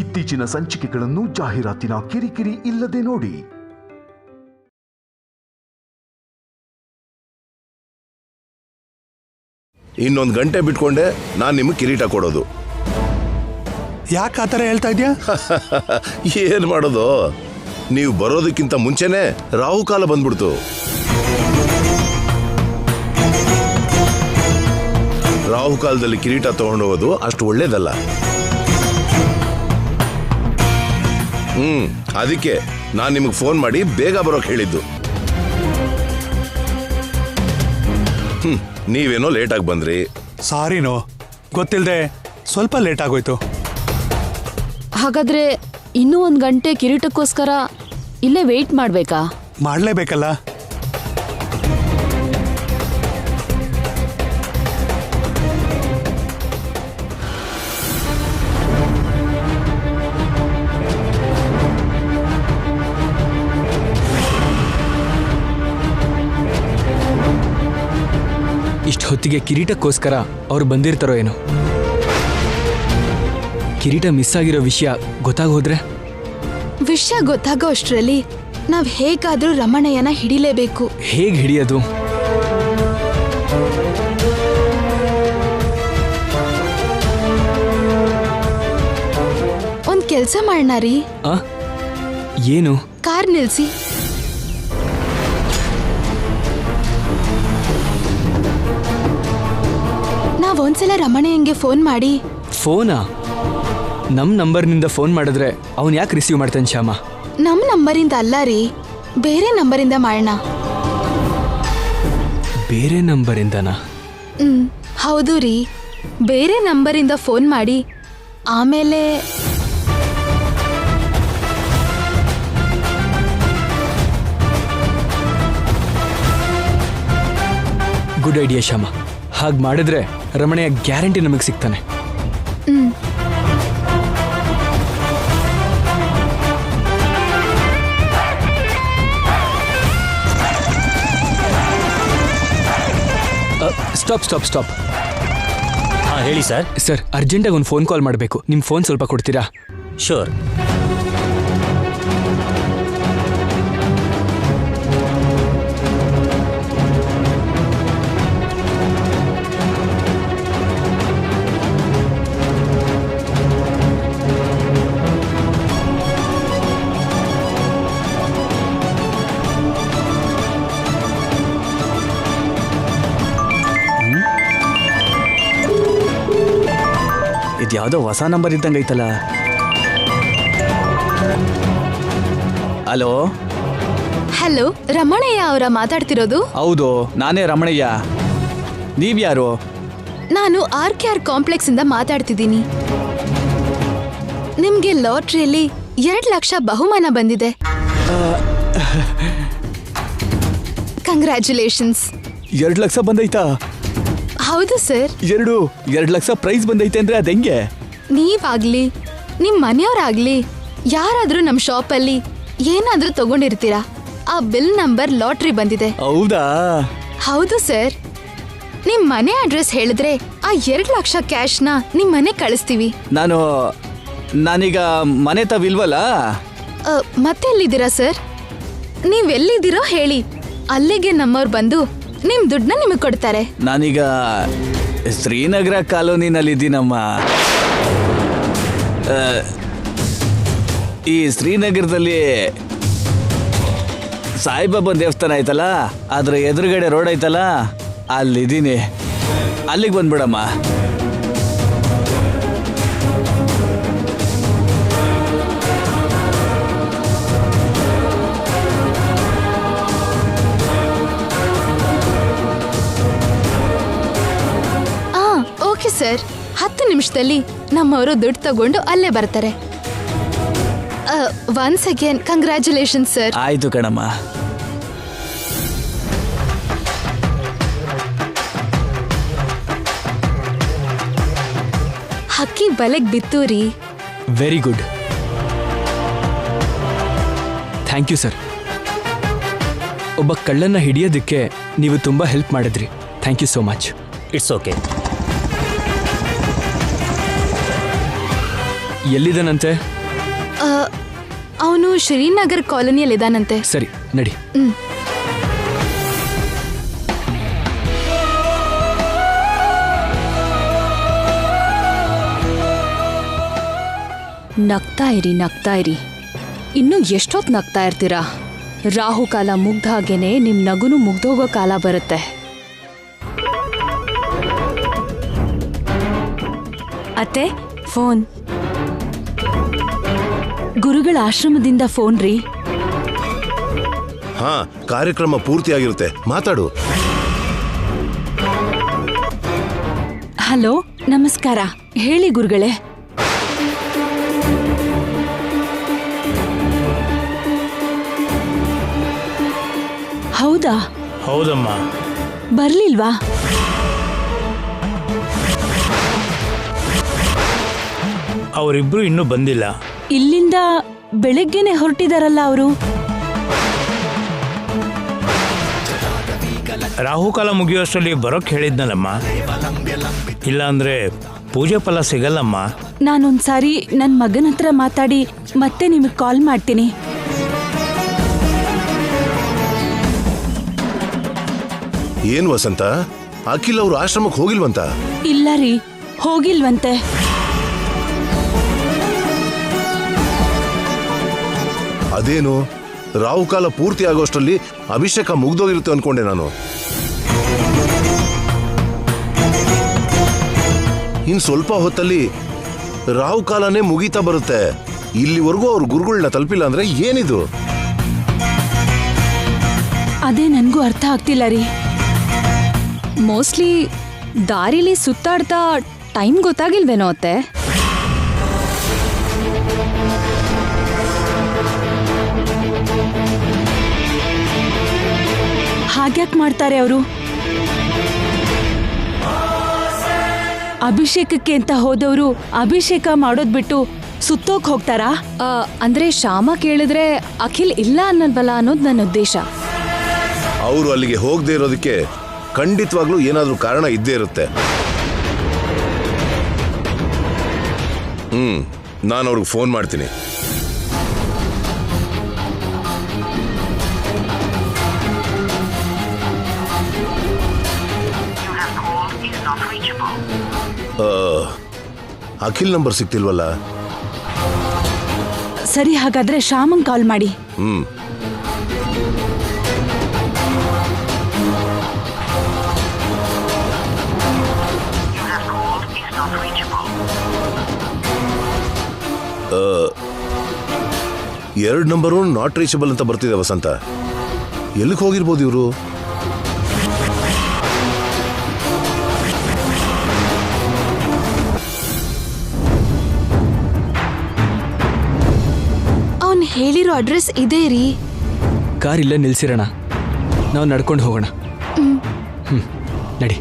ಇತ್ತೀಚಿನ ಸಂಚಿಕೆಗಳನ್ನು ಜಾಹೀರಾತಿನ ಕಿರಿಕಿರಿ ಇಲ್ಲದೆ ನೋಡಿ. ಇನ್ನೊಂದು ಗಂಟೆ ಬಿಟ್ಕೊಂಡೆ ನಾನು ನಿಮಗೆ ಕಿರೀಟ ಕೊಡೋದು. ಯಾಕೆ ಆ ಥರ ಹೇಳ್ತಾ ಇದೆಯಾ? ಏನು ಮಾಡೋದು, ನೀವು ಬರೋದಕ್ಕಿಂತ ಮುಂಚೆನೆ ರಾಹುಕಾಲ ಬಂದ್ಬಿಡ್ತು. ರಾಹುಕಾಲದಲ್ಲಿ ಕಿರೀಟ ತಗೊಂಡೋಗೋದು ಅಷ್ಟು ಒಳ್ಳೇದಲ್ಲ. ಅದಕ್ಕೆ ನಾನು ನಿಮಗೆ ಫೋನ್ ಮಾಡಿ ಬೇಗ ಬರೋಕೆ ಹೇಳಿದ್ದು. ನೀವೇನೋ ಲೇಟಾಗಿ ಬಂದ್ರಿ. ಸಾರಿನೋ, ಗೊತ್ತಿಲ್ಲದೆ ಸ್ವಲ್ಪ ಲೇಟ್ ಆಗೋಯ್ತು. ಹಾಗಾದ್ರೆ ಇನ್ನೂ 1 ಗಂಟೆ ಕಿರೀಟಕ್ಕೋಸ್ಕರ ಇಲ್ಲೇ ವೇಟ್ ಮಾಡ್ಬೇಕಾ? ಮಾಡಲೇಬೇಕಲ್ಲ. ಇಷ್ಟು ಹೊತ್ತಿಗೆ ಕಿರೀಟಕ್ಕೋಸ್ಕರ ಅವ್ರು ಬಂದಿರ್ತಾರೋ ಏನೋ. ಕಿರೀಟ ಮಿಸ್ ಆಗಿರೋ ವಿಷಯ ಗೊತ್ತಾಗೋದ್ರೆ? ವಿಷಯ ಗೊತ್ತಾಗೋ ಅಷ್ಟರಲ್ಲಿ ನಾವ್ ಹೇಗಾದ್ರೂ ರಮಣಯ್ಯನ ಹಿಡಿಲೇಬೇಕು. ಹೇಗೆ ಹಿಡಿಯೋದು? ಒಂದ್ ಕೆಲ್ಸ ಮಾಡೋಣ ರೀ. ಏನು? ಕಾರ್ ನಿಲ್ಸಿ. ನಾವೊಂದ್ಸಲ ರಮಣಯ್ಯಂಗೆ ಫೋನ್ ಮಾಡಿ. ಫೋನಾ? ನಮ್ ನಂಬರ್ನಿಂದ ಫೋನ್ ಮಾಡಿದ್ರೆ ಅವನ್ ಯಾಕೆ ರಿಸೀವ್ ಮಾಡ್ತಾನೆ ಶ್ಯಾಮ? ನಮ್ ನಂಬರಿಂದ ಅಲ್ಲ ರೀ, ಬೇರೆ ನಂಬರಿಂದ ಮಾಡೋಣ. ಬೇರೆ ನಂಬರಿಂದನಾ? ಹೌದು ರೀ, ಬೇರೆ ನಂಬರಿಂದ ಫೋನ್ ಮಾಡಿ ಆಮೇಲೆ ಗುಡ್ ಐಡಿಯಾ ಶ್ಯಾಮ. ಹಾಗೆ ಮಾಡಿದ್ರೆ ರಮಣಯ್ಯ ಗ್ಯಾರಂಟಿ ನಮಗೆ ಸಿಗ್ತಾನೆ. Stop stop stop. ಹೇಳಿ ಸರ್. ಸರ್, ಅರ್ಜೆಂಟಾಗಿ ಒಂದು ಫೋನ್ ಕಾಲ್ ಮಾಡಬೇಕು. ನಿಮ್ಮ ಫೋನ್ ಸ್ವಲ್ಪ ಕೊಡ್ತೀರಾ? ಶೋರ್. ಇದ್ಯಾವುದೋ ಹೊಸ ನಂಬರ್ ಇದ್ದಂಗೆ ಐತಲ್ಲ. ಹಲೋ. ಹಲೋ, ರಮಣಯ್ಯ ಅವರ ಮಾತಾಡ್ತಿರೋದು? ಹೌದು, ನಾನೇ ರಮಣಯ್ಯ. ನೀವ್ಯಾರು? ನಾನು RKR ಕಾಂಪ್ಲೆಕ್ಸ್ ಇಂದ ಮಾತಾಡ್ತಿದ್ದೀನಿ. ನಿಮ್ಗೆ ಲಾಟ್ರಿಯಲ್ಲಿ 2 ಲಕ್ಷ ಬಹುಮಾನ ಬಂದಿದೆ. ಕಂಗ್ರ್ಯಾಚುಲೇಷನ್ಸ್. 2 ಲಕ್ಷ ಬಂದೈತಾ? ಹೌದು ಸರ್. 2 ಲಕ್ಷ ಪ್ರೈಸ್ ಬಂದೈತೆ ಅಂದ್ರೆ ಅದೆಂಗೆ? ನೀವಾಗ್ಲಿ ನಿಮ್ ಮನೆಯವರಾಗ್ಲಿ ಯಾರಾದ್ರೂ ನಮ್ ಶಾಪಲ್ಲಿ ಏನಾದ್ರೂ ತಗೊಂಡಿರ್ತೀರಾ, ಆ ಬಿಲ್ ನಂಬರ್ ಲಾಟ್ರಿ ಬಂದಿದೆ. ಹೌದಾ? ಹೌದು ಸರ್. ನಿಮ್ ಮನೆ ಅಡ್ರೆಸ್ ಹೇಳಿದ್ರೆ ಆ 2 ಲಕ್ಷ ಕ್ಯಾಶ್ನ ನಿಮ್ ಮನೆ ಕಳಿಸ್ತೀವಿ. ನಾನೀಗ ಮನೆ ತಾವಿಲ್ವಲ್ಲ. ಮತ್ತೆ ಎಲ್ಲಿದ್ದೀರಾ ಸರ್? ನೀವೆಲ್ಲಿದ್ದೀರೋ ಹೇಳಿ, ಅಲ್ಲಿಗೆ ನಮ್ಮವ್ರು ಬಂದು ನಿಮ್ ದುಡ್ಡನ್ನ ನಿಮಗೆ ಕೊಡ್ತಾರೆ. ನಾನೀಗ ಶ್ರೀನಗರ ಕಾಲೋನಿನಲ್ಲಿದ್ದೀನಮ್ಮ. ಈ ಶ್ರೀನಗರದಲ್ಲಿ ಸಾಯಿಬಾಬಾ ದೇವಸ್ಥಾನ ಐತಲ್ಲ, ಅದ್ರ ಎದುರುಗಡೆ ರೋಡ್ ಐತಲ್ಲ, ಅಲ್ಲಿದ್ದೀನಿ. ಅಲ್ಲಿಗೆ ಬಂದ್ಬಿಡಮ್ಮ. ಓಕೆ ಸರ್, 10 ನಿಮಿಷದಲ್ಲಿ ನಮ್ಮವರು ದುಡ್ಡು ತಗೊಂಡು ಅಲ್ಲೇ ಬರ್ತಾರೆ. Once again congratulations sir. ಆಯ್ತು ಕಣಮ್ಮ. ಹಕ್ಕಿ ಬಲೆಗ್ ಬಿತ್ತು ರೀ. Very good. Thank you sir. ಒಬ್ಬ ಕಳ್ಳನ್ನ ಹಿಡಿಯೋದಕ್ಕೆ ನೀವು ತುಂಬ ಹೆಲ್ಪ್ ಮಾಡಿದ್ರಿ. Thank you so much. It's okay. ಎಲ್ಲಿದ್ದಾನಂತೆ? ಅವನು ಶ್ರೀನಗರ್ ಕಾಲೋನಿಯಲ್ಲಿದ್ದಾನಂತೆ. ಸರಿ ನಡಿ. ನಗ್ತಾ ಇರಿ. ಇನ್ನೂ ಎಷ್ಟೊತ್ತು ನಗ್ತಾ ಇರ್ತೀರಾ? ರಾಹುಕಾಲ ಮುಗ್ದ ಹಾಗೇನೆ ನಿಮ್ ನಗುನು ಮುಗ್ದೋಗೋ ಕಾಲ ಬರುತ್ತೆ. ಅತ್ತೆ, ಫೋನ್. ಗುರುಗಳ ಆಶ್ರಮದಿಂದ ಫೋನ್ ರೀ. ಹಾ, ಕಾರ್ಯಕ್ರಮ ಪೂರ್ತಿಯಾಗಿರುತ್ತೆ, ಮಾತಾಡು. ಹಲೋ, ನಮಸ್ಕಾರ. ಹೇಳಿ ಗುರುಗಳೇ. ಹೌದಾ? ಹೌದಮ್ಮ. ಬರ್ಲಿಲ್ವಾ? ಅವರಿಬ್ರು ಇನ್ನೂ ಬಂದಿಲ್ಲ. ಇಲ್ಲಿಂದ ಬೆಳಗ್ಗೆನೆ ಹೊರಟಿದಾರಲ್ಲ ಅವರು. ರಾಹುಕಾಲ ಮುಗಿಯೋಷ್ಟರಲ್ಲಿ ಬರೋಕ್ ಹೇಳಿದ್ನಲ್ಲಮ್ಮ. ಇಲ್ಲಾಂದ್ರೆ ಪೂಜೆ ಫಲ ಸಿಗಲ್ಲಮ್ಮ. ನಾನೊಂದ್ಸಾರಿ ನನ್ನ ಮಗನ ಹತ್ರ ಮಾತಾಡಿ ಮತ್ತೆ ನಿಮಗೆ ಕಾಲ್ ಮಾಡ್ತೀನಿ. ಏನ್ ವಸಂತ, ಅಖಿಲ್ ಅವರು ಆಶ್ರಮಕ್ಕೆ ಹೋಗಿಲ್ವಂತ? ಇಲ್ಲ ರೀ, ಹೋಗಿಲ್ವಂತೆ. ಅದೇನು, ರಾಹುಕಾಲ ಪೂರ್ತಿ ಆಗೋಷ್ಟರಲ್ಲಿ ಅಭಿಷೇಕ ಮುಗ್ದೋಗಿರುತ್ತೆ ಅನ್ಕೊಂಡೆ ನಾನು. ಇನ್ ಸ್ವಲ್ಪ ಹೊತ್ತಲ್ಲಿ ರಾಹುಕಾಲನೇ ಮುಗೀತಾ ಬರುತ್ತೆ. ಇಲ್ಲಿವರೆಗೂ ಅವ್ರ ಗುರುಗಳನ್ನ ತಲುಪಿಲ್ಲ ಅಂದ್ರೆ ಏನಿದು? ಅದೇ ನನ್ಗೂ ಅರ್ಥ ಆಗ್ತಿಲ್ಲ ರೀ. ಮೋಸ್ಟ್ಲಿ ದಾರಿಲಿ ಸುತ್ತಾಡ್ತಾ ಟೈಮ್ ಗೊತ್ತಾಗಿಲ್ವೇನೋ ಅತ್ತೆ. ಹಾಗ್ಯಾಕ್ ಮಾಡ್ತಾರೆ ಅವರು? ಅಭಿಷೇಕಕ್ಕೆ ಅಂತ ಹೋದವರು ಅಭಿಷೇಕ ಮಾಡೋದ್ ಬಿಟ್ಟು ಸುತ್ತೋಕ್ ಹೋಗ್ತಾರಾ? ಅಂದ್ರೆ ಶ್ಯಾಮ ಕೇಳಿದ್ರೆ ಅಖಿಲ್ ಇಲ್ಲ ಅನ್ನಲ್ವಲ್ಲ ಅನ್ನೋದು ನನ್ನ ಉದ್ದೇಶ. ಅವರು ಅಲ್ಲಿಗೆ ಹೋಗದೆ ಇರೋದಕ್ಕೆ ಖಂಡಿತವಾಗ್ಲೂ ಏನಾದ್ರೂ ಕಾರಣ ಇದ್ದೇ ಇರುತ್ತೆ. ನಾನು ಅವ್ರಿಗೆ ಫೋನ್ ಮಾಡ್ತೀನಿ. ಅಖಿಲ್ ನಂಬರ್ ಸಿಕ್ತಿಲ್ವಲ್ಲ? ಸರಿ, ಹಾಗಾದ್ರೆ ಶ್ಯಾಮಂಗ್ ಕಾಲ್ ಮಾಡಿ. ಎರಡು ನಂಬರು ನಾಟ್ ರೀಚಬಲ್ ಅಂತ ಬರ್ತಿದೆ ವಸಂತ. ಎಲ್ಲಿಗೆ ಹೋಗಿರ್ಬೋದು ಇವರು? ಅವನ್ ಹೇಳಿರೋ ಅಡ್ರೆಸ್ ಇದೇ ರೀ. ಕಾರ್ ಇಲ್ಲೇ ನಿಲ್ಸಿರೋಣ, ನಾವು ನಡ್ಕೊಂಡು ಹೋಗೋಣ. ನಡಿ.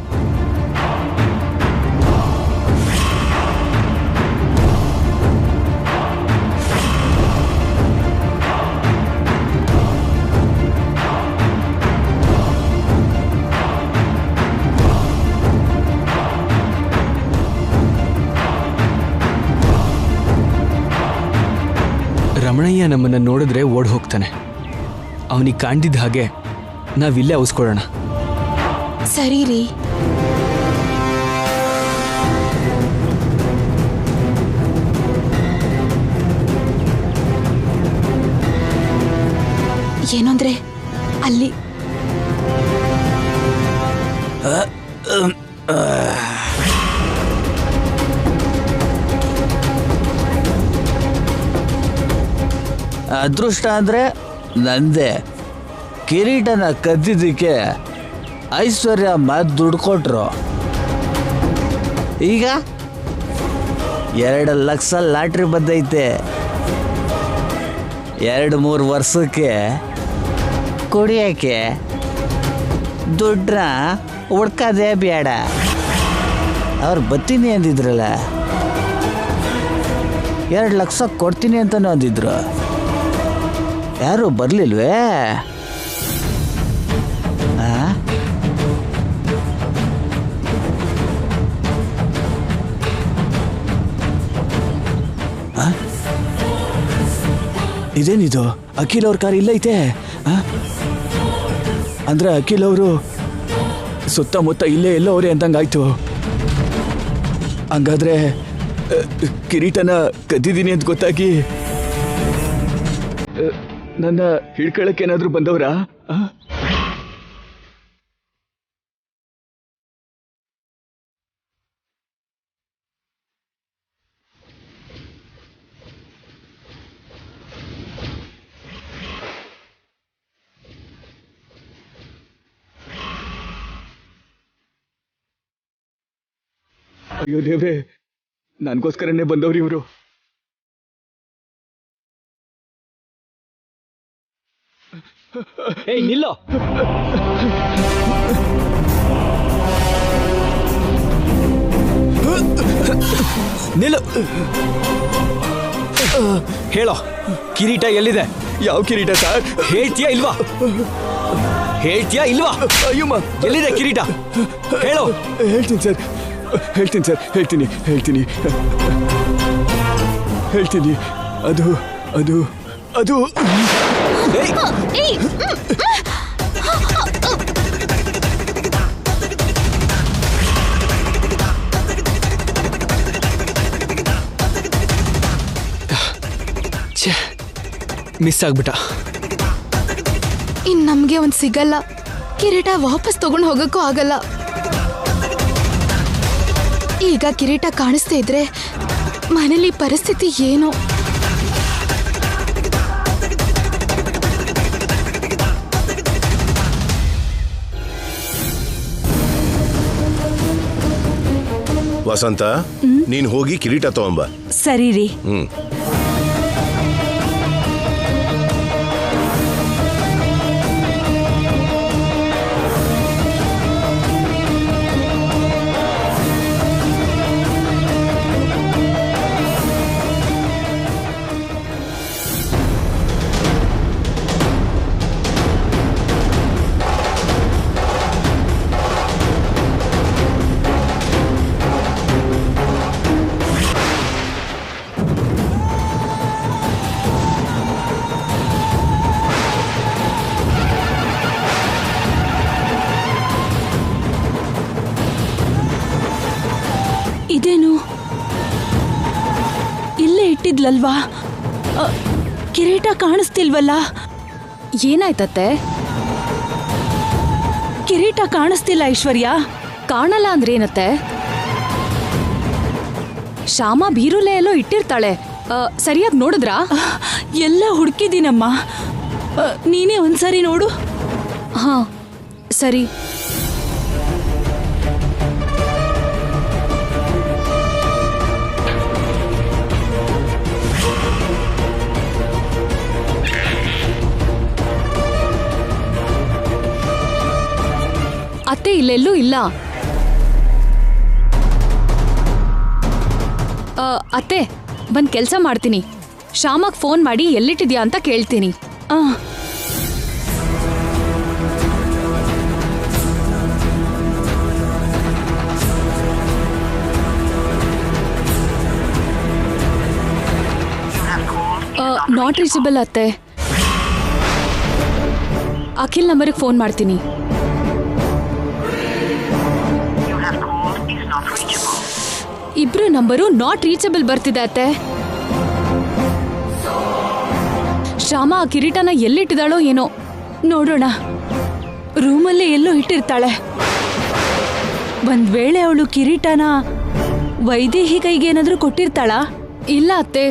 ರಮಣಯ್ಯ ನಮ್ಮನ್ನ ನೋಡಿದ್ರೆ ಓಡ್ ಹೋಗ್ತಾನೆ. ಅವನಿಗೆ ಕಾಣ್ದಿದ್ದ ಹಾಗೆ ನಾವಿಲ್ಲೇ ಅವಸ್ಕೊಳ್ಳೋಣ. ಸರಿ ರೀ. ಏನಂದ್ರೆ ಅಲ್ಲಿ ಅದೃಷ್ಟ ಅಂದರೆ ನಂದೇ. ಕಿರೀಟನ ಕದ್ದಿದ್ದಕ್ಕೆ ಐಶ್ವರ್ಯ ಮಾತು ದುಡ್ಡು ಕೊಟ್ರು. ಈಗ 2 ಲಕ್ಷ ಲಾಟ್ರಿ ಬಂದೈತೆ. 2-3 ವರ್ಷಕ್ಕೆ ಕುಡಿಯೋಕ್ಕೆ ದುಡ್ಡನ್ನ ಹುಡ್ಕೋದೇ ಬೇಡ. ಅವ್ರು ಬರ್ತೀನಿ ಅಂದಿದ್ರಲ್ಲ, 2 ಲಕ್ಷ ಕೊಡ್ತೀನಿ ಅಂತಲೂ ಅಂದಿದ್ರು. ಯಾರು ಬರಲಿಲ್ವೇ? ಇದೇನಿದು ಅಖಿಲ್ ಅವ್ರ ಕಾರ್ ಇಲ್ಲೈತೆ ಅಂದ್ರೆ ಅಖಿಲ್ ಅವರು ಸುತ್ತಮುತ್ತ ಇಲ್ಲೇ ಎಲ್ಲೋ ಅವರೇ ಅಂದಂಗಾಯ್ತು. ಹಂಗಾದ್ರೆ ಕಿರೀಟನ ಕದ್ದಿದ್ದೀನಿ ಅಂತ ಗೊತ್ತಾಗಿ ನನ್ನ ಹಿಡ್ಕೊಳಕ್ಕೇನಾದ್ರೂ ಬಂದವರಾ? ಅಯ್ಯೋ ದೇವ್ರೆ, ನನಗೋಸ್ಕರನೇ ಬಂದವ್ರು ಇವರು. ಏಯ್ ನಿಲ್ಲೋ! ನಿಲ್ಲು! ಹೇಳೋ, ಕಿರೀಟ ಎಲ್ಲಿದೆ? ಯಾವ ಕಿರೀಟ ಸರ್? ಹೇಳ್ತೀಯಾ ಇಲ್ವಾ? ಹೇಳ್ತೀಯಾ ಇಲ್ವಾ? ಅಯ್ಯಮ್ಮ, ಎಲ್ಲಿದೆ ಕಿರೀಟ? ಹೇಳೋ. ಹೇಳ್ತೀನಿ ಸರ್, ಹೇಳ್ತೀನಿ. ಅದು ಅದು ಅದು ಮಿಸ್ ಆಗ್ಬಿಟ್ಟ. ಇನ್ ನಮ್ಗೆ ಒಂದ್ ಸಿಗಲ್ಲ. ಕಿರೀಟ ವಾಪಸ್ ತಗೊಂಡು ಹೋಗಕ್ಕೂ ಆಗಲ್ಲ. ಈಗ ಕಿರೀಟ ಕಾಣಿಸ್ತಾ ಇದ್ರೆ ಮನೇಲಿ ಪರಿಸ್ಥಿತಿ ಏನು? ವಸಂತ, ನೀನ್ ಹೋಗಿ ಕಿರೀಟ ತಗೊಂಬ. ಸರಿ ರೀ. ಇದೇನು ಇಲ್ಲೇ ಇಟ್ಟಿದ್ಲಲ್ವಾ? ಕಿರೀಟ ಕಾಣಿಸ್ತಿಲ್ವಲ್ಲ? ಏನಾಯ್ತತ್ತೆ? ಕಿರೀಟ ಕಾಣಿಸ್ತಿಲ್ಲ ಐಶ್ವರ್ಯ. ಕಾಣಲ್ಲ ಅಂದ್ರೆ ಏನತ್ತೆ? ಶ್ಯಾಮ ಬೀರುಲೆ ಎಲ್ಲೋ ಇಟ್ಟಿರ್ತಾಳೆ. ಸರಿಯಾಗಿ ನೋಡಿದ್ರಾ? ಎಲ್ಲ ಹುಡುಕಿದ್ದೀನಮ್ಮ. ನೀನೇ ಒಂದ್ಸರಿ ನೋಡು. ಹಾ ಸರಿ. ಅತ್ತೆ ಇಲ್ಲೆಲ್ಲೂ ಇಲ್ಲ. ಅತ್ತೆ ಬಂದ್ ಕೆಲಸ ಮಾಡ್ತೀನಿ. ಶ್ಯಾಮಗ್ ಫೋನ್ ಮಾಡಿ ಎಲ್ಲಿಟ್ಟಿದ್ಯಾ ಅಂತ ಕೇಳ್ತೀನಿ. ನಾಟ್ ರೀಚಬಲ್ ಅತ್ತೆ. ಅಖಿಲ್ ನಂಬರ್ಗೆ ಫೋನ್ ಮಾಡ್ತೀನಿ. ಇಬ್ರು ನಂಬರು ನಾಟ್ ರೀಚಬಲ್ ಬರ್ತಿದೆ ಅತ್ತೆ. ಶ್ಯಾಮ ಆ ಕಿರೀಟನ ಎಲ್ಲಿಟ್ಟಿದಾಳೋ ಏನೋ. ನೋಡೋಣ. ರೂಮಲ್ಲೇ ಎಲ್ಲೋ ಇಟ್ಟಿರ್ತಾಳೆ. ಒಂದ್ ವೇಳೆ ಅವಳು ಕಿರೀಟನ ವೈದೇಹಿ ಕೈಗೆ ಏನಾದ್ರೂ ಕೊಟ್ಟಿರ್ತಾಳಾ? ಇಲ್ಲ ಅತ್ತೆ,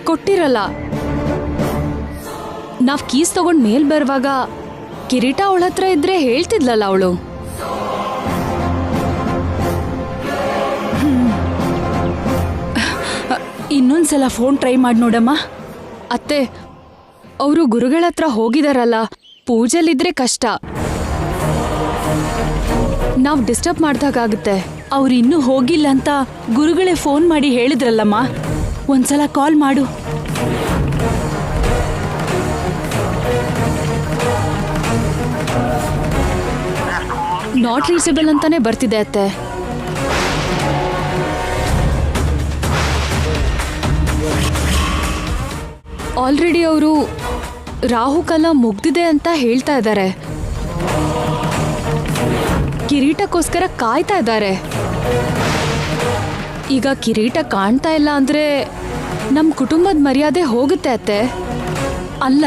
ಕೊಟ್ಟಿರಲ್ಲ. ನಾವ್ ಕೀಸ್ ತಗೊಂಡ್ ಮೇಲ್ ಬರುವಾಗ ಕಿರೀಟ ಅವಳ ಹತ್ರ ಇದ್ರೆ ಹೇಳ್ತಿದ್ಲಲ್ಲ ಅವಳು. ಇನ್ನೊಂದ್ಸಲ ಫೋನ್ ಟ್ರೈ ಮಾಡಿ ನೋಡಮ್ಮ. ಅತ್ತೆ, ಅವರು ಗುರುಗಳ ಹತ್ರ ಹೋಗಿದಾರಲ್ಲ, ಪೂಜೆಲಿದ್ರೆ ಕಷ್ಟ. ನಾವು ಡಿಸ್ಟರ್ಬ್ ಮಾಡ್ದಾಗುತ್ತೆ. ಅವ್ರು ಇನ್ನೂ ಹೋಗಿಲ್ಲ ಅಂತ ಗುರುಗಳೇ ಫೋನ್ ಮಾಡಿ ಹೇಳಿದ್ರಲ್ಲಮ್ಮ. ಒಂದ್ಸಲ ಕಾಲ್ ಮಾಡು. ನಾಟ್ ರೀಚಬಲ್ ಅಂತಾನೆ ಬರ್ತಿದೆ ಅತ್ತೆ. ಆಲ್ರೆಡಿ ಅವರು ರಾಹುಕಾಲ ಮುಗ್ದಿದೆ ಅಂತ ಹೇಳ್ತಾ ಇದ್ದಾರೆ. ಕಿರೀಟಕ್ಕೋಸ್ಕರ ಕಾಯ್ತಾ ಇದ್ದಾರೆ. ಈಗ ಕಿರೀಟ ಕಾಣ್ತಾ ಇಲ್ಲ ಅಂದ್ರೆ ನಮ್ ಕುಟುಂಬದ ಮರ್ಯಾದೆ ಹೋಗುತ್ತೆ ಅತ್ತೆ. ಅಲ್ಲ,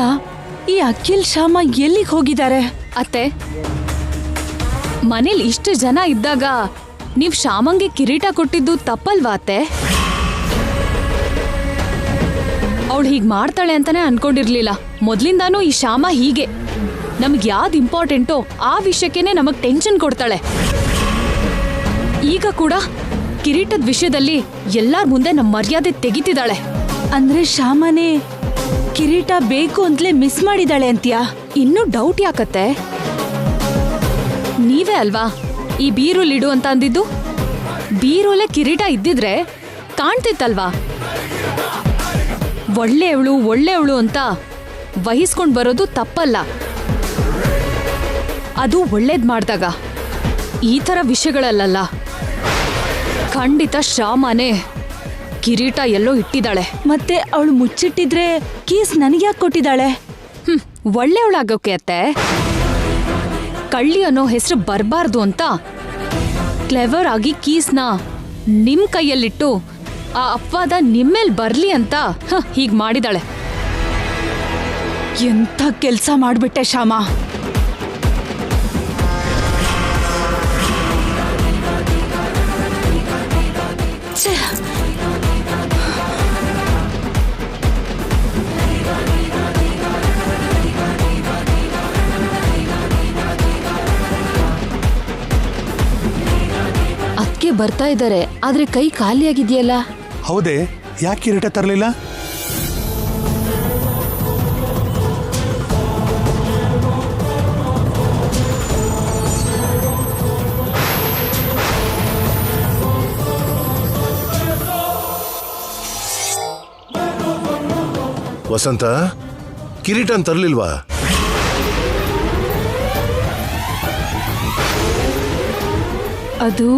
ಈ ಅಖಿಲ್ ಶ್ಯಾಮ ಎಲ್ಲಿಗೆ ಹೋಗಿದ್ದಾರೆ? ಅತ್ತೆ, ಮನೇಲಿ ಇಷ್ಟು ಜನ ಇದ್ದಾಗ ನೀವ್ ಶ್ಯಾಮಂಗೆ ಕಿರೀಟ ಕೊಟ್ಟಿದ್ದು ತಪ್ಪಲ್ವಾ ಅತ್ತೆ? ಅವಳು ಹೀಗ್ ಮಾಡ್ತಾಳೆ ಅಂತಾನೆ ಅನ್ಕೊಂಡಿರ್ಲಿಲ್ಲ. ಮೊದ್ಲಿಂದಾನು ಈ ಶ್ಯಾಮ ಹೀಗೆ. ನಮ್ಗೆ ಯಾವ್ದು ಇಂಪಾರ್ಟೆಂಟೋ ಆ ವಿಷಯಕ್ಕೇನೆ ನಮಗ್ ಟೆನ್ಷನ್ ಕೊಡ್ತಾಳೆ. ಈಗ ಕೂಡ ಕಿರೀಟದ ವಿಷಯದಲ್ಲಿ ಎಲ್ಲಾರ ಮುಂದೆ ನಮ್ಮ ಮರ್ಯಾದೆ ತೆಗಿತಿದ್ದಾಳೆ. ಅಂದ್ರೆ ಶ್ಯಾಮನೇ ಕಿರೀಟ ಬೇಕು ಅಂತಲೇ ಮಿಸ್ ಮಾಡಿದಾಳೆ ಅಂತೀಯಾ? ಇನ್ನೂ ಡೌಟ್ ಯಾಕತ್ತೆ? ನೀವೇ ಅಲ್ವಾ ಈ ಬೀರುಲಿಡು ಅಂತ ಅಂದಿದ್ದು? ಬೀರೋಲೆ ಕಿರೀಟ ಇದ್ದಿದ್ರೆ ಕಾಣ್ತಿತ್ತಲ್ವಾ? ಒಳ್ಳೆಯವಳು ಅಂತ ವಹಿಸ್ಕೊಂಡ್ ಬರೋದು ತಪ್ಪಲ್ಲ. ಅದು ಒಳ್ಳೇದ್ ಮಾಡ್ದಾಗ. ಈ ತರ ವಿಷಯಗಳಲ್ಲ. ಖಂಡಿತ ಶ್ಯಾಮನೇ ಕಿರೀಟ ಎಲ್ಲೋ ಇಟ್ಟಿದ್ದಾಳೆ. ಮತ್ತೆ ಅವಳು ಮುಚ್ಚಿಟ್ಟಿದ್ರೆ ಕೀಸ್ ನನಗ್ಯಾಕೆ ಕೊಟ್ಟಿದ್ದಾಳೆ? ಒಳ್ಳೆಯವಳಾಗೋಕೆ ಅತ್ತೆ. ಕಳ್ಳಿ ಅನ್ನೋ ಹೆಸರು ಬರಬಾರ್ದು ಅಂತ ಕ್ಲೆವರ್ ಆಗಿ ಕೀಸ್ನ ನಿಮ್ ಕೈಯಲ್ಲಿಟ್ಟು ಆ ಅಪವಾದ ನಿಮ್ಮೇಲ್ ಬರ್ಲಿ ಅಂತ ಹೀಗ್ ಮಾಡಿದಾಳೆ. ಎಂಥ ಕೆಲ್ಸ ಮಾಡ್ಬಿಟ್ಟೆ ಶ್ಯಾಮ. ಅದಕ್ಕೆ ಬರ್ತಾ ಇದ್ದಾರೆ, ಆದ್ರೆ ಕೈ ಖಾಲಿಯಾಗಿದೆಯಲ್ಲ. ಹೌದೇ, ಯಾಕೆ ಕಿರೀಟ ತರಲಿಲ್ಲ? ವಸಂತ, ಕಿರೀಟನ್ ತರ್ಲಿಲ್ವಾ? ಅದು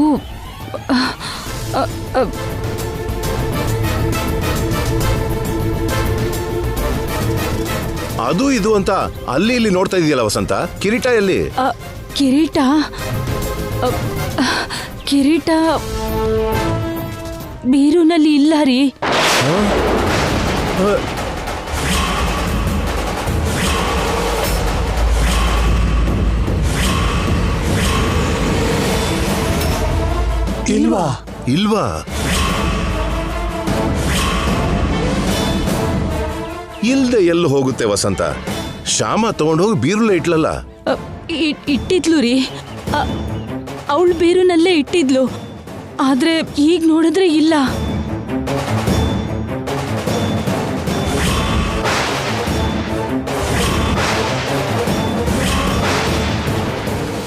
ಅದು ಇದು ಅಂತ ಅಲ್ಲಿ ಇಲ್ಲಿ ನೋಡ್ತಾ ಇದೆಯಲ್ಲ ವಸಂತ, ಕಿರೀಟ ಎಲ್ಲಿ? ಕಿರೀಟ ಬೀರುನಲ್ಲಿ ಇಲ್ಲ ರೀ. ಇಲ್ವಾ? ಇಲ್ದೆ ಎಲ್ಲಿ ಹೋಗುತ್ತೆ ವಸಂತ? ಶ್ಯಾಮ ತಗೊಂಡು ಹೋಗಿ ಬೀರುಲೆ ಇಟ್ಲಲ್ಲ. ಇಟ್ಟಿದ್ಲು ರೀ, ಅವಳು ಬೀರುನಲ್ಲೇ ಇಟ್ಟಿದ್ಲು. ಆದ್ರೆ ಈಗ ನೋಡಿದ್ರೆ ಇಲ್ಲ.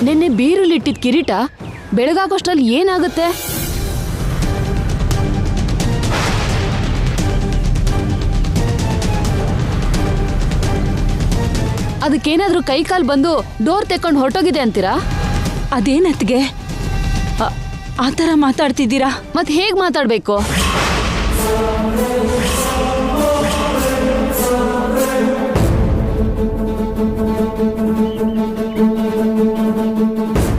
ನಿನ್ನೆ ಬೀರುಲಿಟ್ಟಿದ್ ಕಿರೀಟ ಬೆಳಗಾಗೋಷ್ಟ್ರಲ್ಲಿ ಏನಾಗುತ್ತೆ? ಅದಕ್ಕೇನಾದ್ರೂ ಕೈಕಾಲ್ ಬಂದು ಡೋರ್ ತೆಕ್ಕೊಂಡು ಹೊರಟೋಗಿದೆ ಅಂತೀರಾ? ಅದೇನತ್ಗೆ ಆ ಥರ ಮಾತಾಡ್ತಿದ್ದೀರಾ? ಮತ್ತೆ ಹೇಗ್ ಮಾತಾಡ್ಬೇಕು?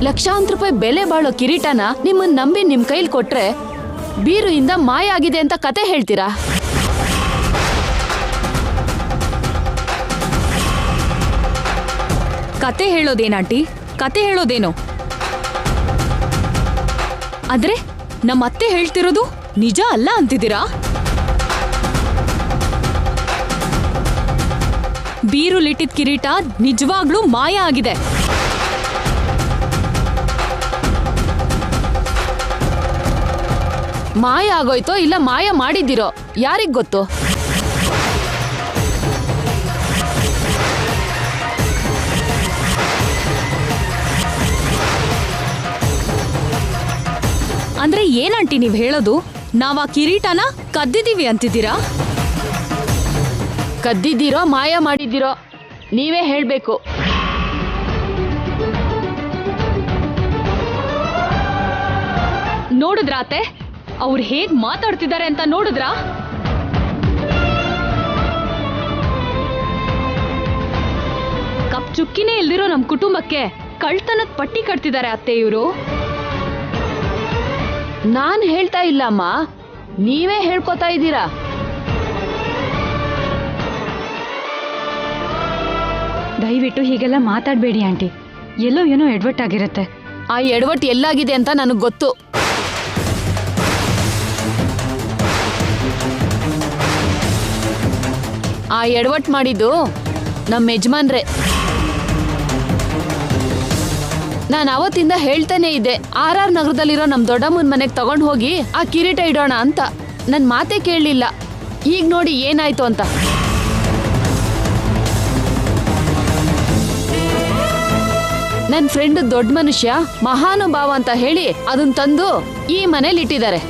ಲಕ್ಷಾಂತರ ರೂಪಾಯಿ ಬೆಲೆ ಬಾಳೋ ಕಿರೀಟನ ನಿಮ್ಮನ್ನ ನಂಬಿ ನಿಮ್ ಕೈಲಿ ಕೊಟ್ರೆ ಬೀರುಯಿಂದ ಮಾಯ ಆಗಿದೆ ಅಂತ ಕತೆ ಹೇಳ್ತೀರಾ? ಕತೆ ಹೇಳೋದೇನಾಂಟಿ? ಕತೆ ಹೇಳೋದೇನು? ಆದ್ರೆ ನಮ್ಮ ಅತ್ತೆ ಹೇಳ್ತಿರೋದು ನಿಜ ಅಲ್ಲ ಅಂತಿದ್ದೀರಾ? ಬೀರುಲಿಟ್ಟಿದ್ ಕಿರೀಟ ನಿಜವಾಗ್ಲೂ ಮಾಯ ಆಗಿದೆ. ಮಾಯ ಆಗೋಯ್ತೋ ಇಲ್ಲ ಮಾಯ ಮಾಡಿದ್ದೀರೋ ಯಾರಿಗ್ ಗೊತ್ತು? ಅಂದ್ರೆ ಏನಂಟಿ ನೀವ್ ಹೇಳೋದು? ನಾವ್ ಆ ಕಿರೀಟನ ಕದ್ದಿದೀವಿ ಅಂತಿದ್ದೀರಾ? ಕದ್ದಿದ್ದೀರೋ ಮಾಯ ಮಾಡಿದ್ದೀರೋ ನೀವೇ ಹೇಳ್ಬೇಕು. ನೋಡಿದ್ರಾತೆ ಅವ್ರು ಹೇಗ್ ಮಾತಾಡ್ತಿದ್ದಾರೆ ಅಂತ ನೋಡಿದ್ರಾ? ಚುಕ್ಕಿನೇ ಇಲ್ದಿರೋ ನಮ್ ಕುಟುಂಬಕ್ಕೆ ಕಳ್ತನದ ಪಟ್ಟಿ ಕಟ್ತಿದ್ದಾರೆ ಅತ್ತೆ ಇವರು. ನಾನ್ ಹೇಳ್ತಾ ಇಲ್ಲಮ್ಮ, ನೀವೇ ಹೇಳ್ಕೊತಾ ಇದ್ದೀರಾ. ದಯವಿಟ್ಟು ಹೀಗೆಲ್ಲ ಮಾತಾಡ್ಬೇಡಿ ಆಂಟಿ. ಎಲ್ಲೋ ಏನೋ ಎಡ್ವರ್ಟ್ ಆಗಿರುತ್ತೆ. ಆ ಎಡವಟ್ ಎಲ್ಲಾಗಿದೆ ಅಂತ ನನಗ್ ಗೊತ್ತು. ಆ ಎಡವಟ್ ಮಾಡಿದ್ದು ನಮ್ಮ ಯಜಮಾನ್ರೆ. ನಾನು ಅವತ್ತಿಂದ ಹೇಳ್ತಾನೆ ಇದ್ದೆ, RR ನಗರದಲ್ಲಿರೋ ನಮ್ ದೊಡ್ಡಮ್ಮನ ಮನೆಗೆ ತಗೊಂಡು ಹೋಗಿ ಆ ಕಿರೀಟ ಇಡೋಣ ಅಂತ. ನನ್ ಮಾತೇ ಕೇಳಲಿಲ್ಲ. ಈಗ ನೋಡಿ ಏನಾಯ್ತು ಅಂತ. ನನ್ನ ಫ್ರೆಂಡ್ ದೊಡ್ಡ ಮನುಷ್ಯ ಮಹಾನುಭಾವ ಅಂತ ಹೇಳಿ ಅದನ್ನ ತಂದು ಈ ಮನೇಲಿ ಇಟ್ಟಿದ್ದಾರೆ.